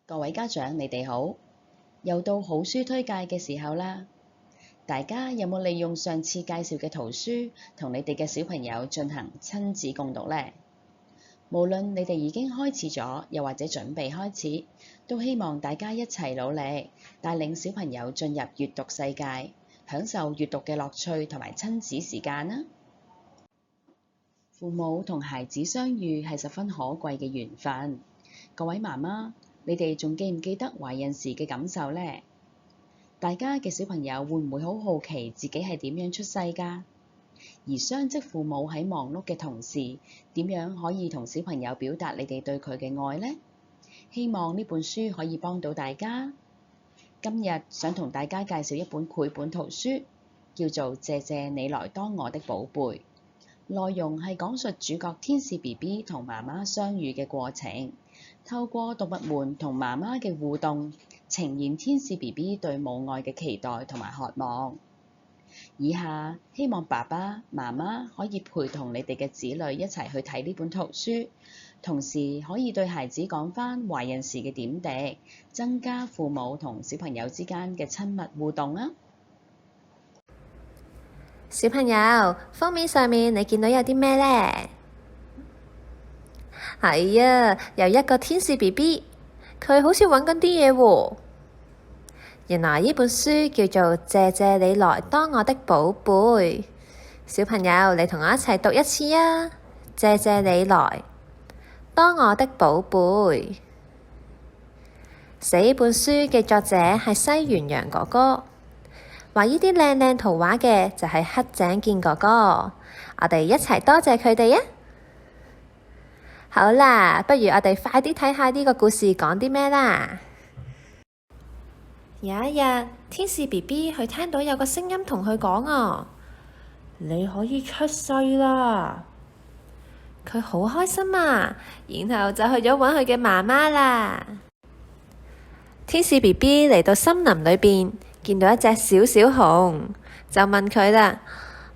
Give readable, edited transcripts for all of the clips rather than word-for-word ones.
各位家長，你哋好，又到好書推介嘅時候啦。大家有冇利用上次介紹嘅圖書，同你哋嘅小朋友進行親子共讀呢？無論你哋已經開始咗，又或者準備開始，都希望大家一齊努力，帶領小朋友進入閱讀世界，享受閱讀嘅樂趣同埋親子時間啦。父母同孩子相遇係十分可貴嘅緣分。各位媽媽，你哋仲記唔記得懷孕時嘅感受呢？大家嘅小朋友會唔會好好奇自己係點樣出世㗎？而雙職父母喺忙碌嘅同時，點樣可以同小朋友表達你哋對佢嘅愛呢？希望呢本書可以幫到大家。今日想同大家介紹一本繪本圖書，叫做《謝謝你來當我的寶貝》。內容係講述主角天使 BB 同媽媽相遇嘅過程，透過動物們同媽媽嘅互動，呈現天使 BB 對母愛嘅期待同埋渴望。以下希望爸爸媽媽可以陪同你哋嘅子女一齊去睇呢本圖書，同時可以對孩子講返懷孕時嘅點滴，增加父母同小朋友之間嘅親密互動啊！小朋友，封面上面你見到有啲咩呢？係啊，有一個天使 BB， 佢好似揾緊啲嘢喎。原來呢本書叫做《謝謝你來當我的寶貝》。小朋友，你同我一齊讀一次啊！謝謝你來當我的寶貝。寫呢本書嘅作者係西元洋哥哥。畫呢啲靚靚圖畫嘅就係黑井健哥哥，我哋一齊多謝佢哋啊！好啦，不如我哋快啲睇下呢個故事講啲咩啦。有一日，天使 BB 佢聽到有個聲音同佢講啊，你可以出世啦！佢好開心啊，然後就去咗搵佢嘅媽媽啦。天使 BB 嚟到森林裏邊，見到一隻小小熊，就問佢啦：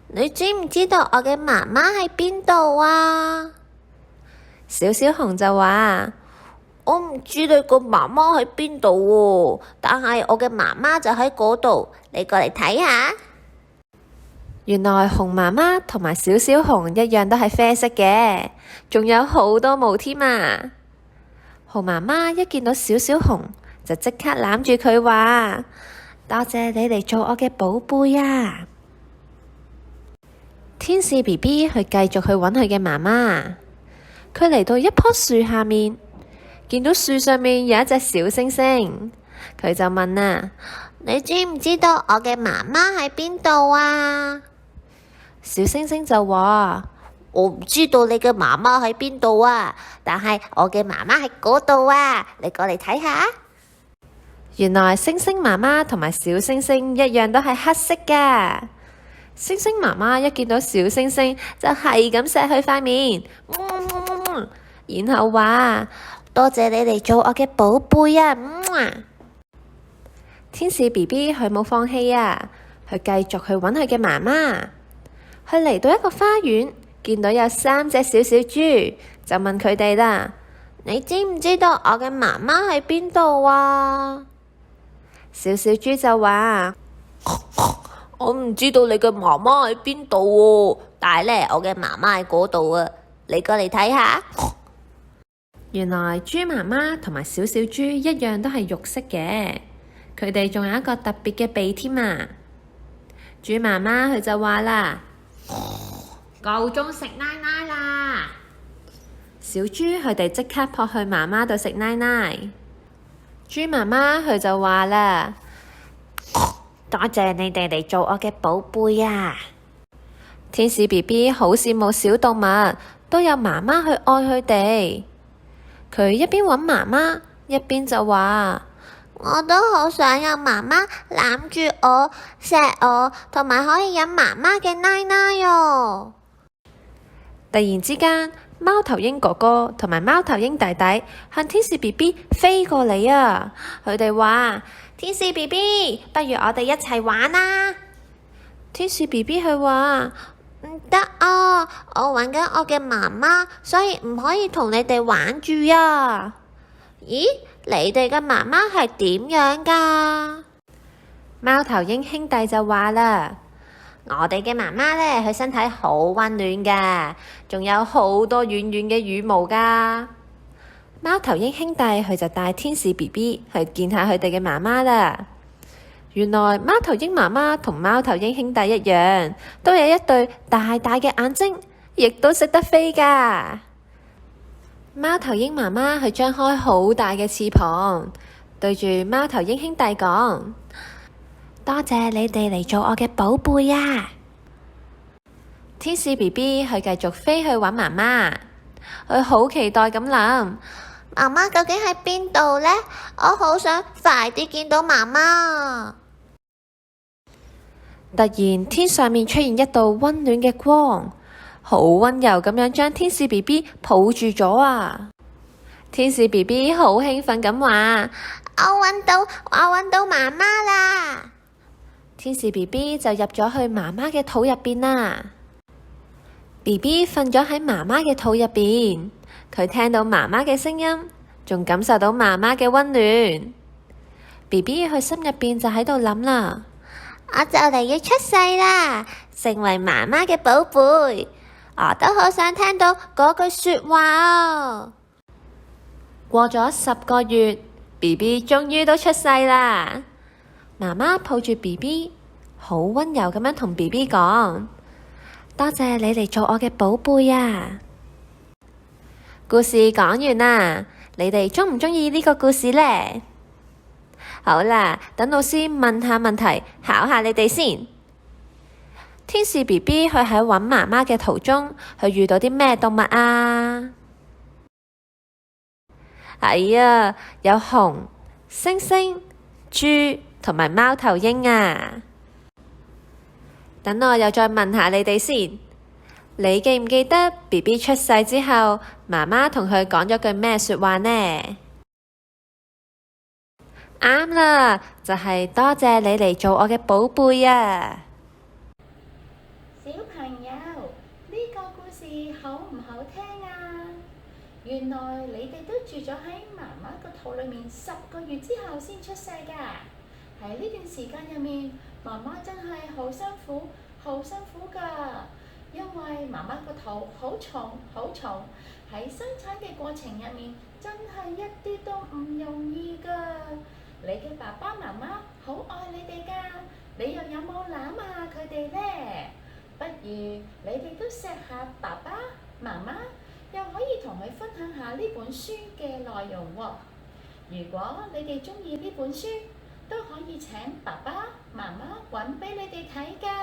你知唔知道我嘅媽媽喺邊度啊？小小熊就話：我唔知你個媽媽喺邊度喎，但係我嘅媽媽就喺嗰度，你過嚟睇下。原來熊媽媽同埋小小熊一樣都係啡色嘅，仲有好多毛添啊！熊媽媽一見到小小熊，就即刻攬住佢話：多謝你嚟做我嘅寶貝啊！天使 BB 去繼續去揾佢嘅媽媽，佢嚟到一棵樹下面，見到樹上面有一隻小星星，佢就問啊：你知唔知道我嘅媽媽喺邊度啊？小星星就話：我唔知道你嘅媽媽喺邊度啊，但係我嘅媽媽喺嗰度啊，你過嚟睇下。原來星星媽媽同埋小星星一樣都係黑色噶。星星媽媽一見到小星星就係咁錫佢塊面，然後話：多謝你嚟做我嘅寶貝啊！天使 BB 佢冇放棄啊，佢繼續去揾佢嘅媽媽。佢嚟到一個花園，見到有3隻小小豬，就問佢哋啦：你知唔知道我嘅媽媽喺邊度啊？小小豬就話：我唔知道你嘅媽媽喺邊度喎，但係呢，我嘅媽媽喺嗰度啊，你過嚟睇下。原來豬媽媽同埋小小豬一樣都係肉色嘅，佢哋仲有一個特別嘅鼻添啊！豬媽媽佢就話啦：夠鐘食奶奶啦！小豬佢哋即刻撲去媽媽度食奶奶。豬媽媽佢就話啦：多謝你哋嚟做我嘅寶貝啊！天使 BB 好羨慕小動物都有媽媽去愛佢哋。佢一邊揾媽媽，一邊就話：我都好想有媽媽攬住我、錫我，同埋可以飲媽媽嘅奶奶喲。突然之間，貓頭鷹哥哥同埋貓頭鷹弟弟向天使 BB 飛過嚟啊！佢哋話：天使 BB， 不如我哋一齊玩啦！天使 BB 佢話：唔得啊，我揾緊我嘅媽媽，所以唔可以同你哋玩住啊！咦，你哋嘅媽媽係點樣㗎？貓頭鷹兄弟就話啦，我哋嘅媽媽呢，佢身體好溫暖㗎，仲有好多軟軟嘅羽毛㗎。貓頭鷹兄弟佢就帶天使 BB 去見下佢哋嘅媽媽啦。原來貓頭鷹媽媽同貓頭鷹兄弟一樣，都有一對大大嘅眼睛，亦都識得飛㗎。貓頭鷹媽媽佢張開好大嘅翅膀，對住貓頭鷹兄弟講：多謝你哋嚟做我嘅寶貝啊！天使 BB 佢繼續飛去搵媽媽，佢好期待咁諗。媽媽究竟喺邊度呢？我好想快啲見到媽媽。突然天上面出現一道溫暖嘅光，好溫柔咁樣將天使 BB 抱住咗啊！天使 BB 好興奮咁話：我搵到媽媽啦！天使 BB 就入咗去媽媽嘅肚入邊啦。BB 瞓咗喺媽媽嘅肚入邊。佢聽到媽媽嘅聲音，仲感受到媽媽嘅溫暖。BB 佢心入邊就喺度諗啦，我就嚟要出世啦，成為媽媽嘅寶貝，我都好想聽到嗰句說話哦。過咗10個月，BB 終於都出世啦。媽媽抱住 BB，好溫柔咁樣同 BB 講：多謝你嚟做我嘅寶貝啊！故事講完啦，你哋鍾唔鍾意呢個故事呢？好啦，等老師問下問題，考下你哋先。天使 BB 佢喺搵媽媽嘅途中，佢遇到啲咩動物啊？係啊，有熊、猩猩、豬同埋貓頭鷹啊！等我又再問下你哋先。你記唔記得 BB 出世之後，媽媽同佢講咗句咩說話呢？啱啦，就係多謝你嚟做我嘅寶貝啊！小朋友，呢個故事好唔好聽啊？原來你哋都住咗喺媽媽個肚裏面10個月之後先出世㗎。喺呢段時間入面，媽媽真係好辛苦，好辛苦㗎。因為媽媽個肚好重好重，喺生產嘅過程入面真係一啲都唔容易㗎。你嘅爸爸媽媽好愛你哋㗎，你又有冇攬下佢哋呢？不如你哋都錫下爸爸媽媽，又可以同佢分享下呢本書嘅內容喎。如果你哋鍾意呢本書，都可以請爸爸媽媽揾俾你哋睇㗎。